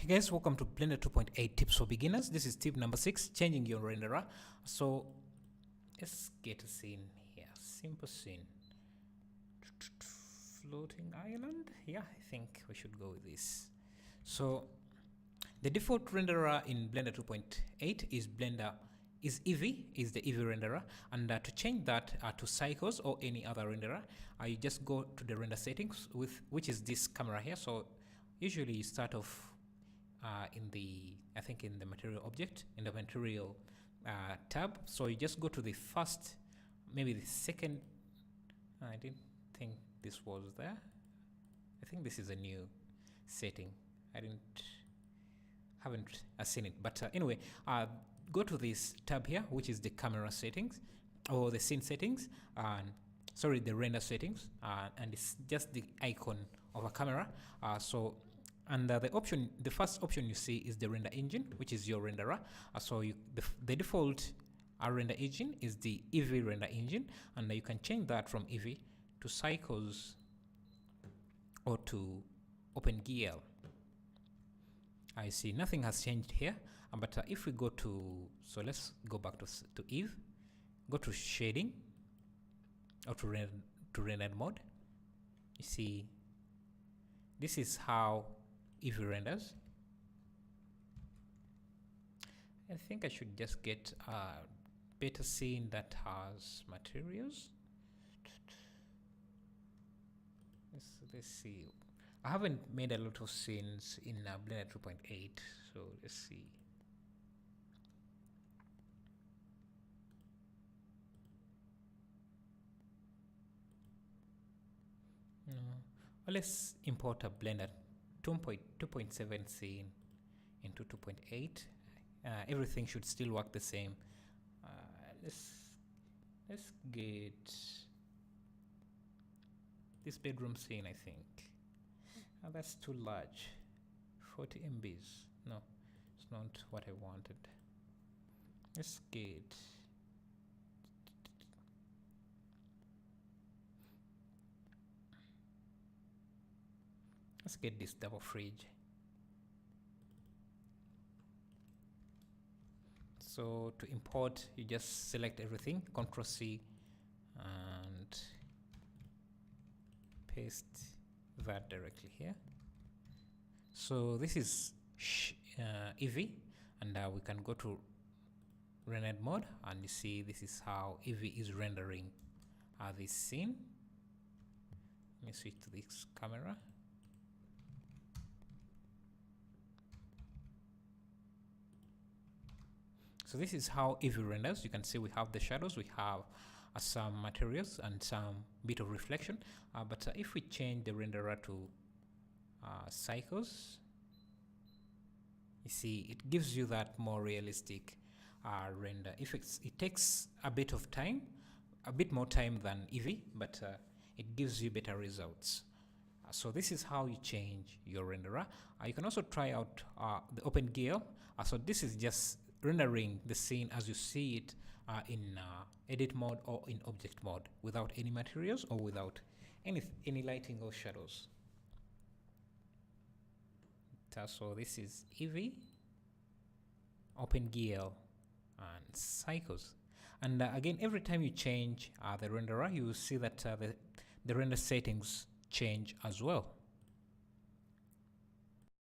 Hey guys, welcome to Blender 2.8 tips for beginners. This is tip number 6, changing your renderer. So let's get a scene here. Simple scene. Floating island. Yeah, I think we should go with this. So the default renderer in Blender 2.8 is Eevee, is the Eevee renderer, and to change that to Cycles or any other renderer, you just go to the render settings which is this camera here. So usually you start off in the material object, in the material tab. So you just go to the first, maybe the second. I didn't think this was there. I think this is a new setting. Haven't seen it, but anyway, go to this tab here, which is the camera settings or the scene settings, sorry, the render settings, and it's just the icon of a camera. And the first option you see is the render engine, which is your renderer. The default render engine is the Eevee render engine, and you can change that from Eevee to Cycles or to OpenGL. I see nothing has changed here, but if we go to, so let's go back to Eve, go to shading or to rendered mode. You see, this is how Eevee renders. I think I should just get a better scene that has materials. Let's see. I haven't made a lot of scenes in Blender 2.8, so let's see. Well, let's import a Blender 2.7 scene into 2.8. Everything should still work the same. Let's get this bedroom scene. I think that's too large. 40 MBs. No, it's not what I wanted. Let's get this double fridge. So to import, you just select everything, Ctrl C, and paste that directly here. So this is Eevee, and we can go to rendered mode, and you see this is how Eevee is rendering this scene. Let me switch to this camera. So this is how Eevee renders. You can see we have the shadows, we have some materials and some bit of reflection. But if we change the renderer to Cycles, you see it gives you that more realistic render. It takes a bit of time, a bit more time than Eevee, but it gives you better results. So this is how you change your renderer. You can also try out the OpenGL. So this is just rendering the scene as you see it in edit mode or in object mode, without any materials or without any lighting or shadows. So this is Eevee, OpenGL, and Cycles. And again, every time you change the renderer, you will see that the render settings change as well.